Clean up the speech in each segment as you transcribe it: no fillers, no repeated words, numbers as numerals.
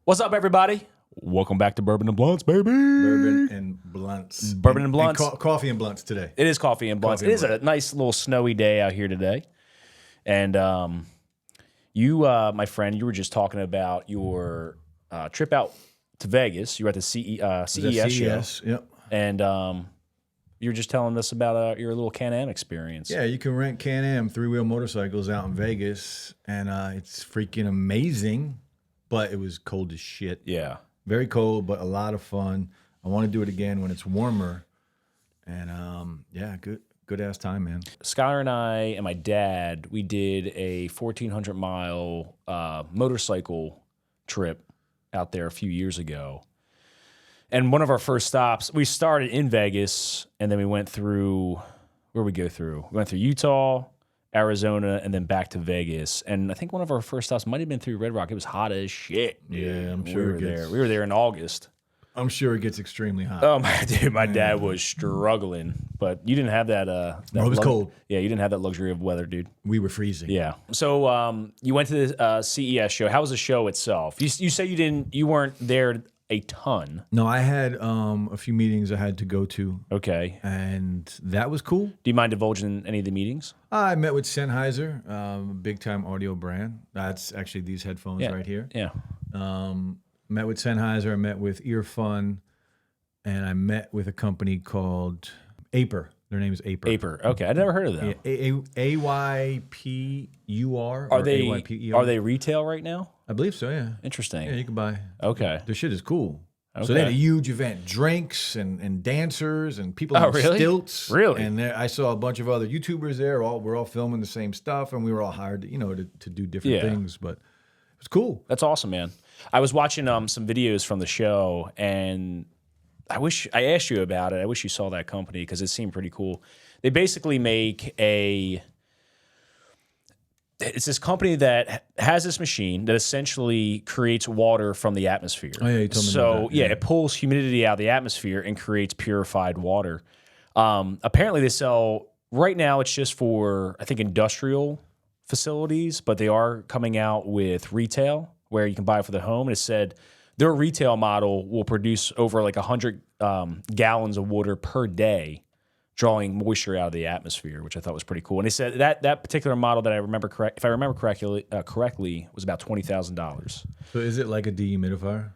What's up, everybody? Welcome back to Bourbon and Blunts, baby. Bourbon and blunts. Bourbon and blunts. Coffee and blunts today. It is coffee and blunts. It is a nice little snowy day out here today. And you, my friend, you were just talking about your trip out to Vegas. You were at the CES show. Yep. And you were just telling us about your little Can-Am experience. Yeah, you can rent Can-Am three-wheel motorcycles out in Vegas, and it's freaking amazing, but it was cold as shit. Yeah. Very cold, but a lot of fun. I want to do it again when it's warmer. And yeah, good ass time, man. Skylar and I and my dad, we did a 1,400-mile motorcycle trip out there a few years ago. And one of our first stops, we started in Vegas, and then we went through, where did we go through? We went through Utah, Arizona, and then back to Vegas. And I think one of our first stops might have been through Red Rock. It was hot as shit. Dude. Yeah, I'm sure We were there in August. I'm sure it gets extremely hot. Oh, my dad was struggling. But you didn't have that. It was cold. Yeah, you didn't have that luxury of weather, dude. We were freezing. Yeah. So you went to the CES show. How was the show itself? You say you weren't there a ton. No, I had a few meetings I had to go to. Okay. And that was cool. Do you mind divulging any of the meetings? I met with Sennheiser, big time audio brand. That's actually these headphones right here. Yeah. Met with Sennheiser, I met with Earfun, and I met with a company called Aper. Their name is Aper. Aper. Okay, I never heard of them. AYPUR. Are they retail right now? I believe so. Yeah. Interesting. Yeah, you can buy. Okay. Their shit is cool. Okay. So they had a huge event, drinks and dancers and people on really? stilts. Really? And I saw a bunch of other YouTubers there. We're all filming the same stuff, and we were all hired, to do different things. But it was cool. That's awesome, man. I was watching some videos from the show, and I wish I asked you about it. I wish you saw that company because it seemed pretty cool. They basically make it's this company that has this machine that essentially creates water from the atmosphere. Oh, yeah, you told me so, about that. Yeah, it pulls humidity out of the atmosphere and creates purified water. Apparently, they sell, right now, it's just for, I think, industrial facilities, but they are coming out with retail where you can buy it for the home. And it said their retail model will produce over like 100 gallons of water per day, drawing moisture out of the atmosphere, which I thought was pretty cool. And they said that particular model that I remember if I remember correctly, was about $20,000. So is it like a dehumidifier?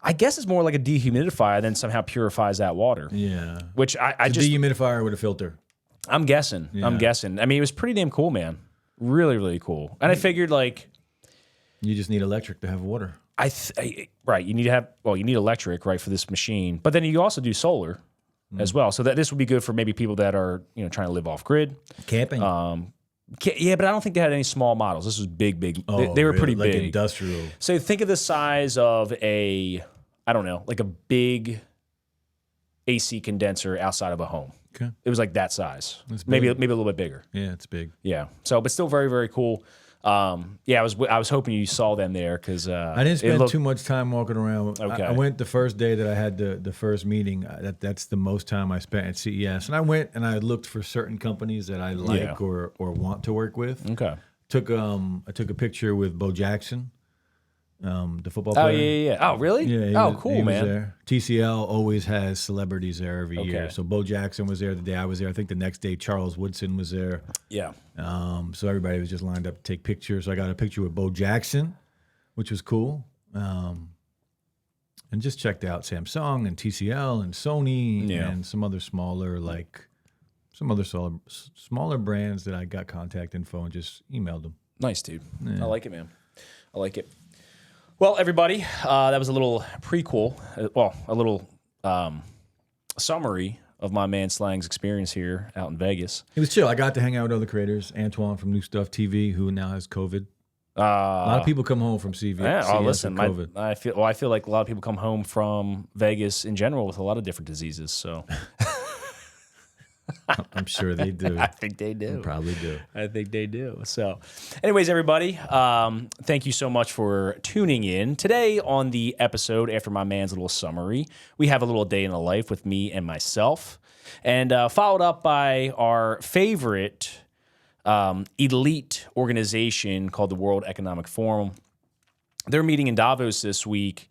I guess it's more like a dehumidifier than somehow purifies that water. Yeah. Which I it's just a dehumidifier with a filter. I'm guessing. Yeah. I'm guessing. I mean, it was pretty damn cool, man. Really, really cool. And I figured like you just need electric to have water. Right. You need electric, right, for this machine. But then you also do solar as well. So that this would be good for maybe people that are, trying to live off grid. Camping. Yeah, but I don't think they had any small models. This was big. They were pretty like big. Industrial. So think of the size of like a big AC condenser outside of a home. Okay. It was like that size. Maybe a little bit bigger. Yeah, it's big. Yeah. So, but still very, very cool. I was hoping you saw them there because I didn't spend too much time walking around. Okay. I went the first day that I had the first meeting. That's the most time I spent at CES, and I went and I looked for certain companies that I like or want to work with. Okay. I took a picture with Bo Jackson, the football player. Oh yeah. Oh really? Yeah. Cool, he man. Was there. TCL always has celebrities there every year. So Bo Jackson was there the day I was there. I think the next day Charles Woodson was there. Yeah. So everybody was just lined up to take pictures. So I got a picture with Bo Jackson, which was cool. And just checked out Samsung and TCL and Sony and some other smaller brands that I got contact info and just emailed them. Nice, dude. Yeah. I like it, man. I like it. Well, everybody, that was a little prequel, a little summary of my man Slang's experience here out in Vegas. It was chill. I got to hang out with other creators. Antoine from New Stuff TV, who now has COVID. A lot of people come home from CV. Yeah, listen, COVID. I feel like a lot of people come home from Vegas in general with a lot of different diseases. So I'm sure they do. I think they do. They probably do. I think they do. So, anyways, everybody, thank you so much for tuning in. Today on the episode, after my man's little summary, we have a little day in the life with me and myself, and followed up by our favorite elite organization called the World Economic Forum. they're meeting in Davos this week.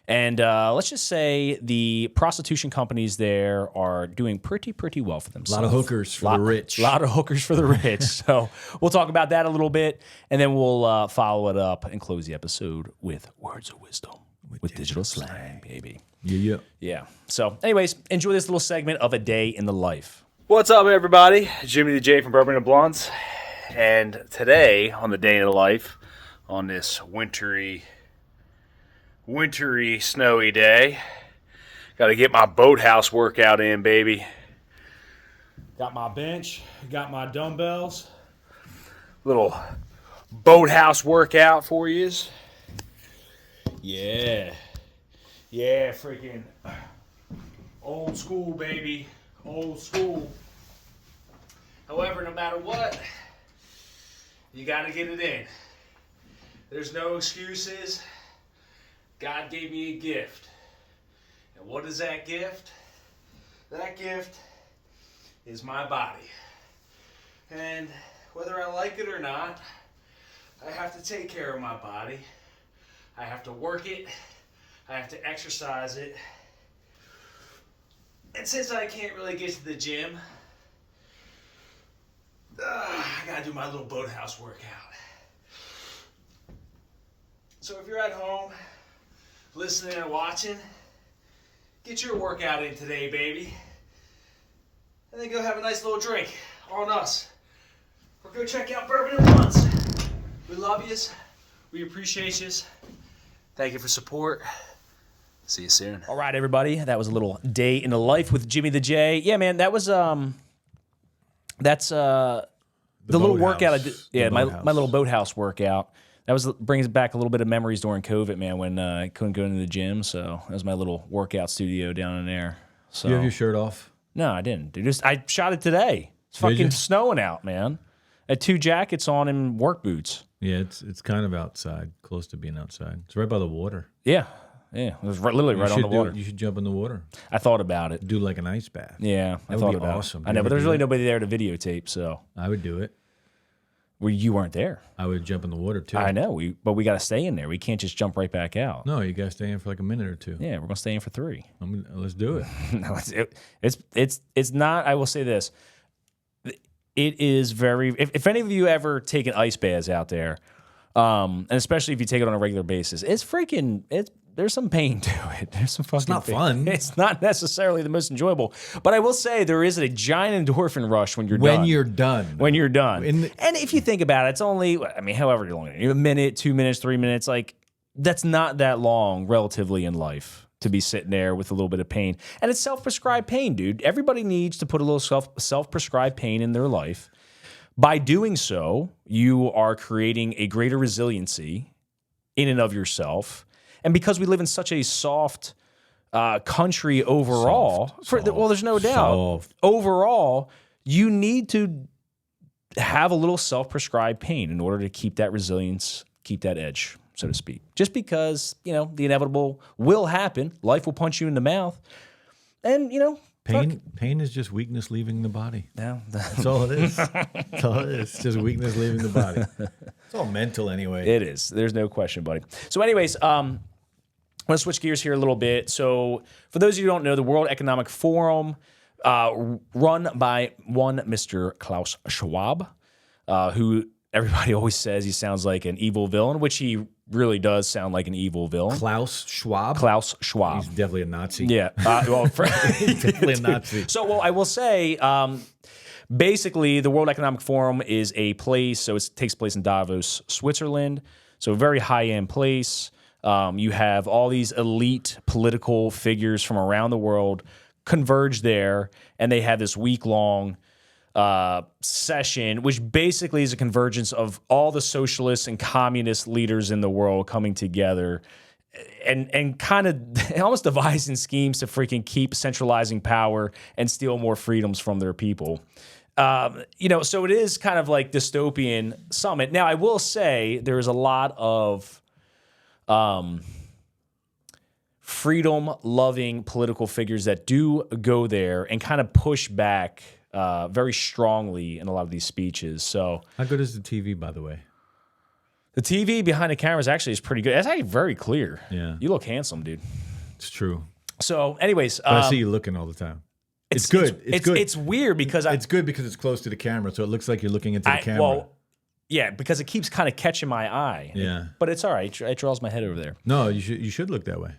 And let's just say the prostitution companies there are doing pretty well for themselves. A lot of hookers for the rich. A lot of hookers for the rich. So we'll talk about that a little bit, and then we'll follow it up and close the episode with words of wisdom with digital slang, baby. Yeah. So anyways, enjoy this little segment of A Day in the Life. What's up, everybody? Jimmy the J from Bourbon and Blunts. And today, on the Day in the Life, on this wintry, snowy day, got to get my boathouse workout in, baby. Got my bench, got my dumbbells. Little boathouse workout for yous. Yeah. Yeah, freaking old school, baby. Old school. However, no matter what, you got to get it in. There's no excuses. God gave me a gift. And what is that gift? That gift is my body. And whether I like it or not, I have to take care of my body. I have to work it. I have to exercise it. And since I can't really get to the gym, I gotta do my little boathouse workout. So if you're at home, listening and watching, get your workout in today, baby. And then go have a nice little drink on us. Or go check out Bourbon and Blunts. We love yous. We appreciate yous. Thank you for support. See you soon. All right, everybody. That was a little Day in the Life with Jimmy the J. Yeah, man, that was that's the little workout I did. Yeah, my little boathouse workout. That brings back a little bit of memories during COVID, man, when I couldn't go into the gym. So that was my little workout studio down in there. So You have your shirt off? No, I didn't. Dude, I shot it today. It's fucking snowing out, man. I had 2 jackets on and work boots. Yeah, it's kind of outside, close to being outside. It's right by the water. Yeah. Yeah, it was literally right on the water. You should jump in the water. I thought about it. Do like an ice bath. Yeah, that would thought be about awesome. it. I know, but there's really nobody there to videotape, so. I would do it. Well, you weren't there. I would jump in the water too. I know, but we got to stay in there. We can't just jump right back out. No, you got to stay in for like a minute or two. Yeah, we're gonna stay in for 3. Let's do it. No, it's not. I will say this. It is very. If any of you ever taken ice baths out there, and especially if you take it on a regular basis, there's some pain to it. There's some fucking. It's not pain. fun. It's not necessarily the most enjoyable, but I will say there is a giant endorphin rush when you're done. When you're done. And if you think about it, it's only, however long, a minute, 2 minutes, 3 minutes, like that's not that long relatively in life to be sitting there with a little bit of pain. And it's self-prescribed pain, dude. Everybody needs to put a little self-prescribed pain in their life. By doing so, you are creating a greater resiliency in and of yourself. And because we live in such a soft country overall, there's no doubt. Overall, you need to have a little self-prescribed pain in order to keep that resilience, keep that edge, so to speak. Just because, the inevitable will happen. Life will punch you in the mouth. And, Pain is just weakness leaving the body. Yeah. That's all it is. That's all it is. It's just weakness leaving the body. It's all mental anyway. It is. There's no question, buddy. So anyways, I'm going to switch gears here a little bit. So for those of you who don't know, the World Economic Forum, run by one Mr. Klaus Schwab, who everybody always says he sounds like an evil villain, which he really does sound like an evil villain. Klaus Schwab? Klaus Schwab. He's definitely a Nazi. Yeah. He's definitely a Nazi. So, I will say, basically, the World Economic Forum is a place, so it takes place in Davos, Switzerland. So a very high-end place. You have all these elite political figures from around the world converge there, and they have this week-long session, which basically is a convergence of all the socialist and communist leaders in the world coming together and kind of almost devising schemes to freaking keep centralizing power and steal more freedoms from their people. So it is kind of like dystopian summit. Now, I will say there is a lot of freedom-loving political figures that do go there and kind of push back very strongly in a lot of these speeches. So, how good is the TV, by the way? The TV behind the cameras actually is pretty good. It's actually very clear. Yeah. You look handsome, dude. It's true. So, anyways, But I see you looking all the time. It's good. It's good. It's weird because it's good because it's close to the camera, so it looks like you're looking into the camera. Well, yeah, because it keeps kind of catching my eye. Yeah. But it's all right. It draws my head over there. No, you should look that way.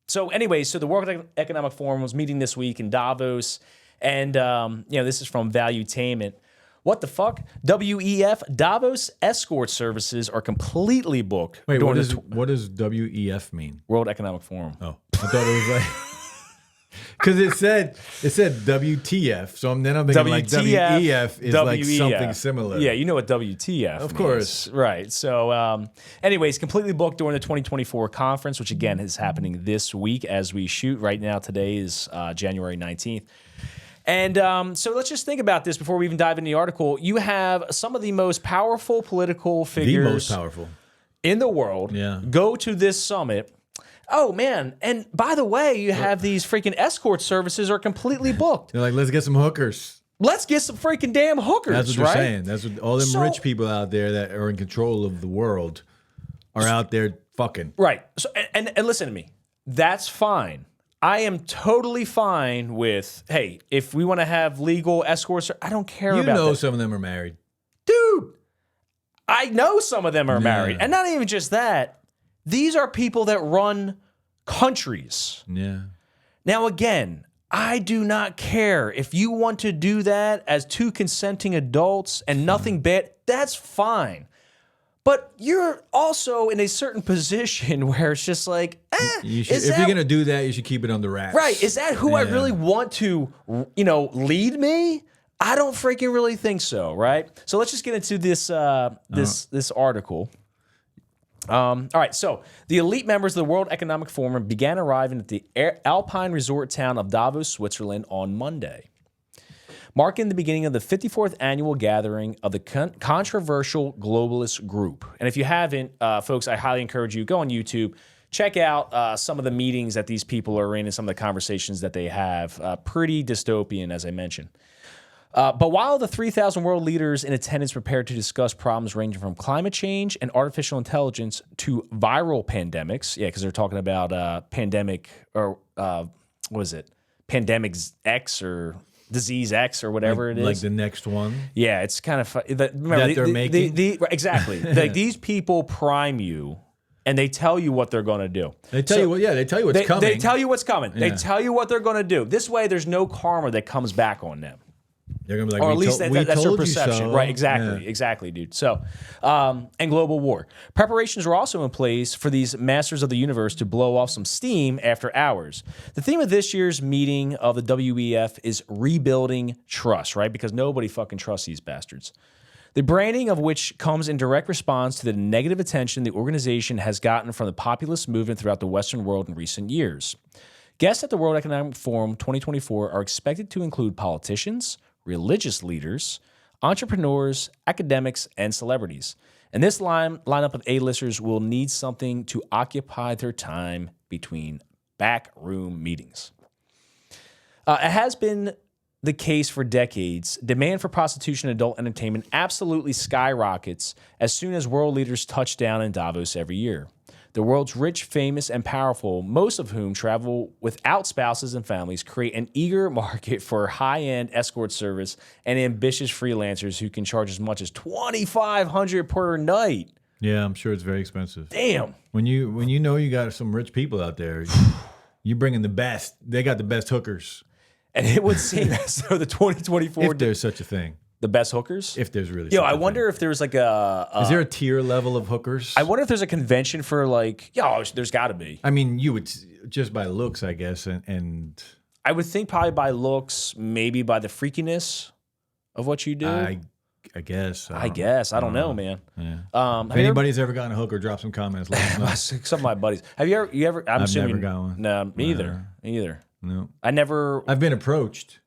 So anyways, the World Economic Forum was meeting this week in Davos, and this is from Valuetainment. What the fuck? WEF, Davos escort services are completely booked. Wait, what does WEF mean? World Economic Forum. Oh, I thought it was like because it said WTF. So then I'm thinking like WEF is like something similar. Yeah, you know what WTF Of means. course. Right. So anyways, completely booked during the 2024 conference, which again is happening this week as we shoot right now. Today is January 19th. And so let's just think about this before we even dive into the article. You have some of the most powerful political figures The most powerful. in the world go to this summit. Oh, man. And by the way, you have these freaking escort services are completely booked. They're like, let's get some hookers. Let's get some freaking damn hookers, That's what they're right? saying. That's what all them rich people out there that are in control of the world are out there fucking. Right. So, and listen to me. That's fine. I am totally fine with, hey, if we want to have legal escorts, I don't care about that. You know some of them are married. Dude, I know some of them are married. And not even just that. These are people that run countries. Yeah. Now, again, I do not care. If you want to do that as two consenting adults and nothing bad, that's fine. But you're also in a certain position where it's just like, if you're going to do that, you should keep it under wraps. Right. Is that who I really want to, lead me? I don't freaking really think so, right? So let's just get into this this article. All right, so the elite members of the World Economic Forum began arriving at the Alpine resort town of Davos, Switzerland on Monday, marking the beginning of the 54th annual gathering of the controversial globalist group. And if you haven't, folks, I highly encourage you, go on YouTube, check out some of the meetings that these people are in and some of the conversations that they have. Pretty dystopian, as I mentioned. But while the 3,000 world leaders in attendance prepared to discuss problems ranging from climate change and artificial intelligence to viral pandemics, because they're talking about pandemic or what is it? Pandemic X or Disease X or whatever it is. Like the next one? Yeah, it's kind of remember, they're making? Exactly. Like these people prime you. And they tell you what they're going to do. They tell you what's coming. They tell you what's coming. Yeah. They tell you what they're going to do. This way, there's no karma that comes back on them. They're gonna be like, or at least that's their perception. So. Right, exactly, dude. So, and global war. Preparations were also in place for these masters of the universe to blow off some steam after hours. The theme of this year's meeting of the WEF is rebuilding trust, right? Because nobody fucking trusts these bastards. The branding of which comes in direct response to the negative attention the organization has gotten from the populist movement throughout the Western world in recent years. Guests at the World Economic Forum 2024 are expected to include politicians, religious leaders, entrepreneurs, academics, and celebrities. And this lineup of A-listers will need something to occupy their time between backroom meetings. It has been the case for decades. Demand for prostitution and adult entertainment absolutely skyrockets as soon as world leaders touch down in Davos every year. The world's rich, famous, and powerful, most of whom travel without spouses and families, create an eager market for high-end escort service and ambitious freelancers who can charge as much as $2,500 per night. Yeah, I'm sure it's very expensive. Damn. When you know you got some rich people out there, you bring in the best. They got the best hookers. And it would seem as though the 2024... If there's such a thing. The best hookers? If there's really Yo, I wonder if there's like a... Is there a tier level of hookers? I wonder if there's a convention for like... there's got to be. I mean, you would... Just by looks, I guess, and... I would think probably by looks, maybe by the freakiness of what you do. I guess. I don't know, man. Yeah. If anybody's ever gotten a hooker, drop some comments. Let us know. Some of my buddies. Have you ever? I've never got one. No, me either. No. I've been approached.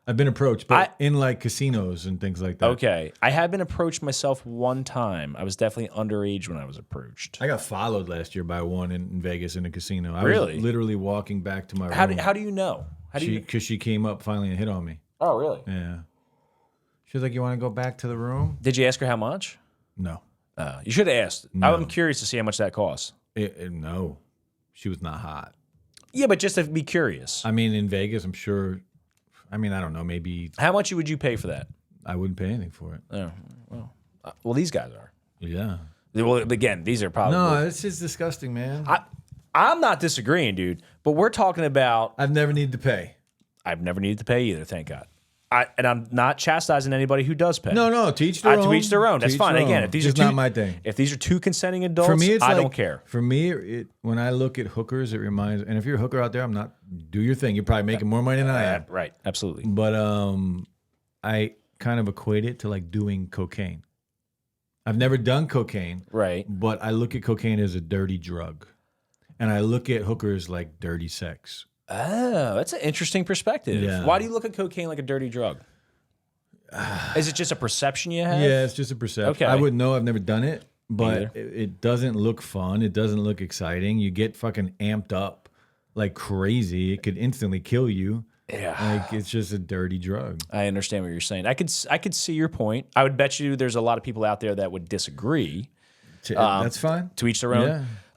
But in like casinos and things like that. Okay. I have been approached myself one time. I was definitely underage when I was approached. I got followed last year by one in Vegas in a casino. I Really? was literally walking back to my room. How do you know? Because she came up finally and hit on me. Oh, really? Yeah. She was like, "You want to go back to the room?" Did you ask her how much? No. You should have asked. No. I'm curious to see how much that costs. No, she was not hot. Yeah, but just to be curious. I mean, in Vegas, I'm sure. I mean, I don't know. Maybe How much would you pay for that? I wouldn't pay anything for it. Oh, well, these guys are. Yeah. Well, again, these are probably. No, it's just disgusting, man. I'm not disagreeing, dude. But we're talking about. I've never needed to pay. I've never needed to pay either, thank God. And I'm not chastising anybody who does pay. No, to each their own. To each their own. That's To each fine. their Again, own. if these Just are not my thing. If these are two consenting adults, For me, it's I like, don't care. For me, when I look at hookers, it reminds. And if you're a hooker out there, I'm not. Do your thing. You're probably making more money than I am. Right, absolutely. But I kind of equate it to like doing cocaine. I've never done cocaine, Right. but I look at cocaine as a dirty drug, and I look at hookers like dirty sex. Oh, that's an interesting perspective. Yeah. Why do you look at cocaine like a dirty drug? Is it just a perception you have? Yeah, it's just a perception. Okay. I wouldn't know. I've never done it, but Neither. it doesn't look fun. It doesn't look exciting. You get fucking amped up like crazy. It could instantly kill you. Yeah. Like it's just a dirty drug. I understand what you're saying. I could see your point. I would bet you there's a lot of people out there that would disagree. That's fine. To each their own.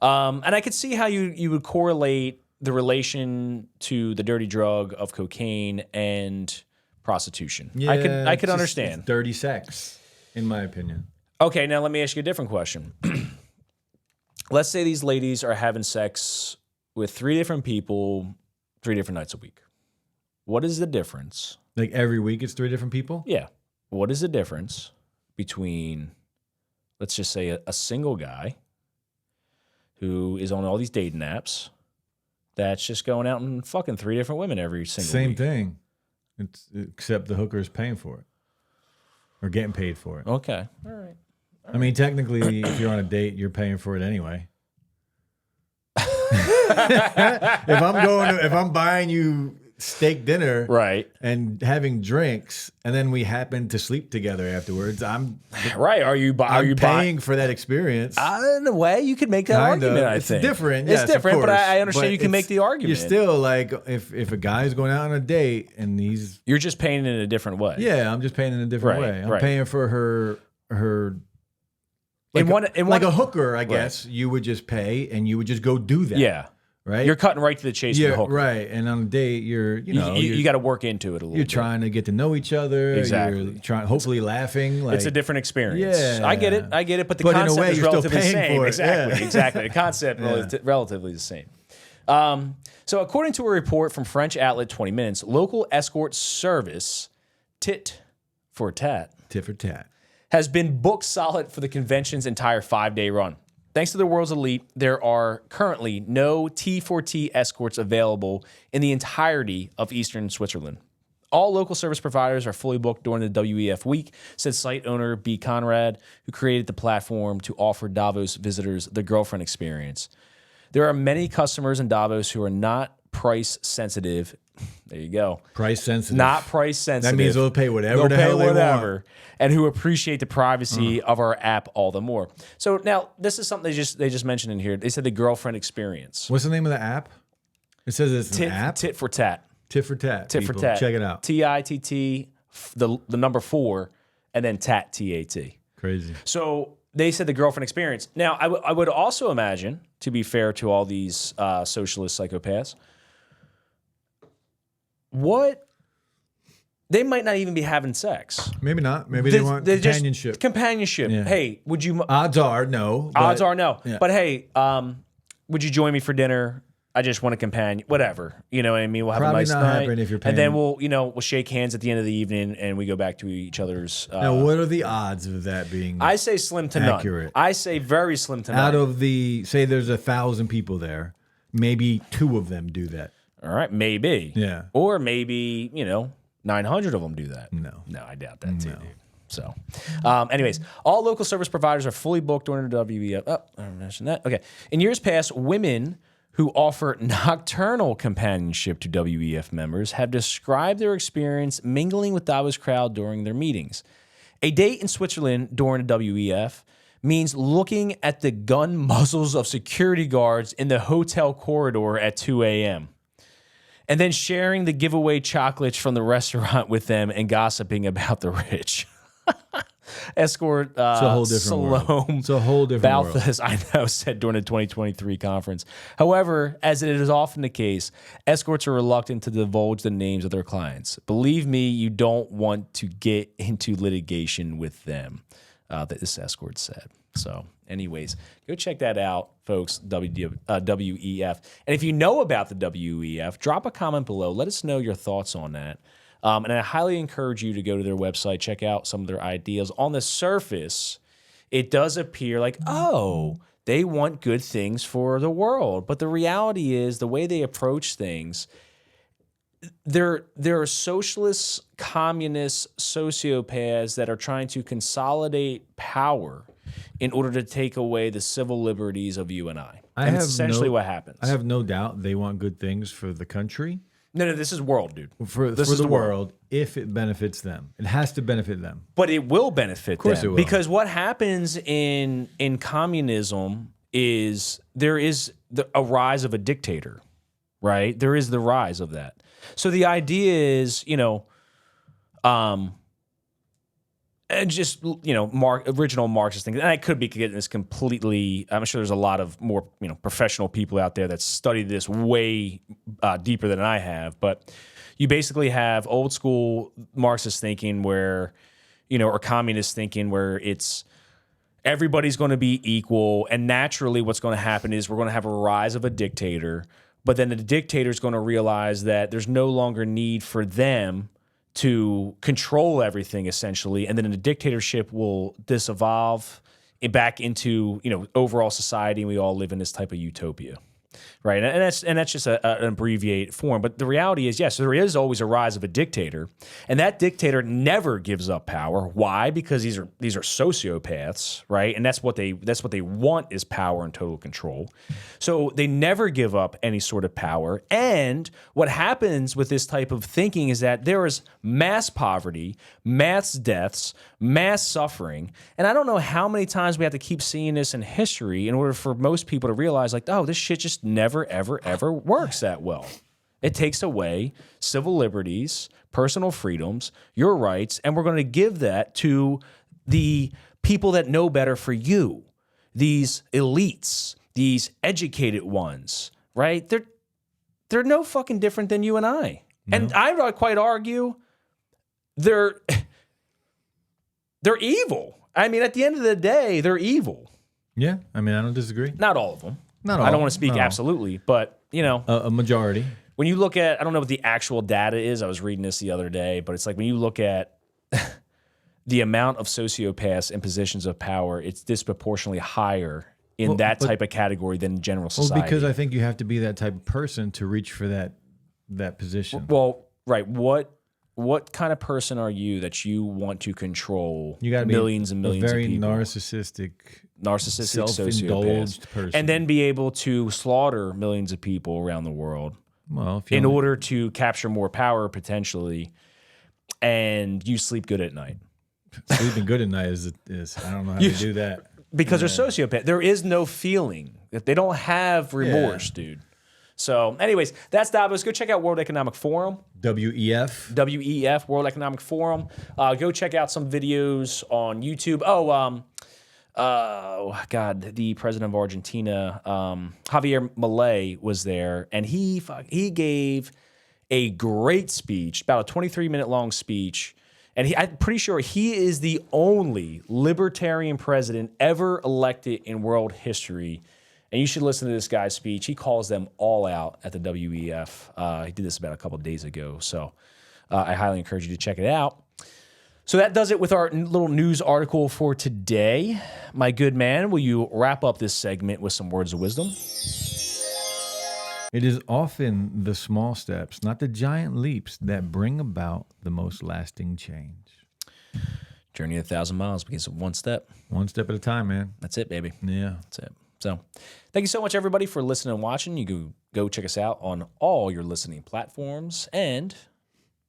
Yeah. And I could see how you would correlate the relation to the dirty drug of cocaine and prostitution. I could it's just- understand. it's dirty sex, in my opinion. Okay, now let me ask you a different question. Let's say these ladies are having sex with 3 different people 3 different nights a week. What is the difference? Like every week, it's 3 different people. Yeah. What is the difference between, let's just say, a single guy who is on all these dating apps that's just going out and fucking 3 different women every single Same week? thing, except the hooker is paying for it or getting paid for it. Okay. All right. I mean, technically, if you're on a date, you're paying for it anyway. If I'm buying you steak dinner, Right. and having drinks, and then we happen to sleep together afterwards, I'm Right. Are you paying buying? for that experience. In a way, you could make that Kind of. argument, I It's think. different. It's Yes, different, of but course. I understand But you can make the argument. You're still like, if a guy's going out on a date and You're just paying in a different way. I'm just paying in a different Right, way. I'm right. paying for her. In one- like a hooker, I guess you would just pay and you would just go do that. Yeah. Right. You're cutting right to the chase with the hooker. Right. And on a date, You got to work into it a little you're bit. trying to get to know each other. Exactly. You're trying, hopefully laughing. Like, It's a different experience. Yeah. I get it. But the But in a concept way, is you're still relatively the paying same. for it. Exactly. Yeah. Exactly. The concept relatively the same. So according to a report from French outlet 20 Minutes, local escort service Tit for Tat tit for tat. has been booked solid for the convention's entire 5-day run. Thanks to the world's elite, there are currently no T4T escorts available in the entirety of eastern Switzerland. All local service providers are fully booked during the WEF week, said site owner B. Conrad, who created the platform to offer Davos visitors the girlfriend experience. There are many customers in Davos who are not price sensitive. There you go. Price sensitive. Not price sensitive. That means they'll pay whatever They'll the hell pay they whatever, want. and who appreciate the privacy of our app all the more. So now this is something they just mentioned in here. They said the girlfriend experience. What's the name of the app? It says it's an app. Tit for tat. Tit for tat. Tit for people. tat. Check it out. TITT, the number 4, and then tat TAT. Crazy. So they said the girlfriend experience. Now I would also imagine, to be fair to all these socialist psychopaths, they might not even be having sex. Maybe not. Maybe they want They're just companionship. companionship. Yeah. Hey, would you? Odds are no. Odds but- are no. yeah. But hey, would you join me for dinner? I just want a companion. Whatever. You know what I mean? We'll have Probably a nice not night, happening if you're and then paying- we'll shake hands at the end of the evening, and we go back to each other's. Now, what are the odds of that being I say slim to accurate? none. I say very slim to out none. of the, say there's 1,000 people there, maybe 2 of them do that. All right, maybe. Yeah. Or maybe 900 of them do that. No. I doubt that too, dude. So, anyways, all local service providers are fully booked during the WEF. Oh, I mentioned that. Okay. In years past, women who offer nocturnal companionship to WEF members have described their experience mingling with Davos crowd during their meetings. A date in Switzerland during the WEF means looking at the gun muzzles of security guards in the hotel corridor at 2 a.m. and then sharing the giveaway chocolates from the restaurant with them and gossiping about the rich. escort It's a whole different world. Salome It's a whole different world. Balthus, I know, said during the 2023 conference. However, as it is often the case, escorts are reluctant to divulge the names of their clients. Believe me, you don't want to get into litigation with them, that this escort said. So, anyways, go check that out, folks, WEF. And if you know about the WEF, drop a comment below. Let us know your thoughts on that. And I highly encourage you to go to their website, check out some of their ideas. On the surface, it does appear like, oh, they want good things for the world. But the reality is the way they approach things, they're socialists, communists, sociopaths that are trying to consolidate power in order to take away the civil liberties of you and I. And it's essentially what happens. I have no doubt they want good things for the country. No, this is world, dude. For the world, if it benefits them. It has to benefit them. But it will benefit them. Of course it will. Because what happens in communism is there is a rise of a dictator, right? There is the rise of that. So the idea is, and just, original Marxist things. And I could be getting this completely, I'm sure there's a lot of more, professional people out there that study this way deeper than I have. But you basically have old school Marxist thinking where, or communist thinking where it's everybody's going to be equal. And naturally what's going to happen is we're going to have a rise of a dictator. But then the dictator is going to realize that there's no longer need for them to control everything, essentially, and then the dictatorship will disevolve back into overall society, and we all live in this type of utopia, right? And that's just an abbreviated form. But the reality is, yes, there is always a rise of a dictator, and that dictator never gives up power. Why? Because these are sociopaths, right? And that's what they want is power and total control. So they never give up any sort of power. And what happens with this type of thinking is that there is mass poverty, mass deaths, mass suffering. And I don't know how many times we have to keep seeing this in history in order for most people to realize, like, oh, this shit just never, ever, ever works that well. It takes away civil liberties, personal freedoms, your rights, and we're going to give that to the people that know better for you, these elites, these educated ones, right? They're no fucking different than you and I. No. And I would quite argue they're evil. I mean, at the end of the day, they're evil. Yeah, I mean, I don't disagree. Not all of them. Not all. I don't want to speak absolutely, but, a majority. When you look at, I don't know what the actual data is. I was reading this the other day, but it's like when you look at the amount of sociopaths in positions of power, it's disproportionately higher in that type of category than general society. Well, because I think you have to be that type of person to reach for that position. Well, right. What kind of person are you that you want to control you gotta millions and millions of people? A very narcissistic, sociopath person. And then be able to slaughter millions of people around the world in order to capture more power potentially, and you sleep good at night. Sleeping good at night is I don't know how to do that. Because they're sociopath. There is no feeling. They don't have remorse, dude. So, anyways, that's Davos. Go check out World Economic Forum. WEF, World Economic Forum. Go check out some videos on YouTube. God, the president of Argentina, Javier Milei, was there, and he gave a great speech, about a 23-minute long speech. And I'm pretty sure he is the only libertarian president ever elected in world history. And you should listen to this guy's speech. He calls them all out at the WEF. He did this about a couple of days ago. So I highly encourage you to check it out. So that does it with our little news article for today. My good man, will you wrap up this segment with some words of wisdom? It is often the small steps, not the giant leaps, that bring about the most lasting change. Journey 1,000 miles begins with one step. One step at a time, man. That's it, baby. Yeah. That's it. So thank you so much, everybody, for listening and watching. You can go check us out on all your listening platforms. And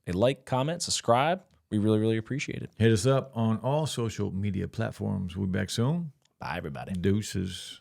a like, comment, subscribe. We really, really appreciate it. Hit us up on all social media platforms. We'll be back soon. Bye, everybody. Deuces.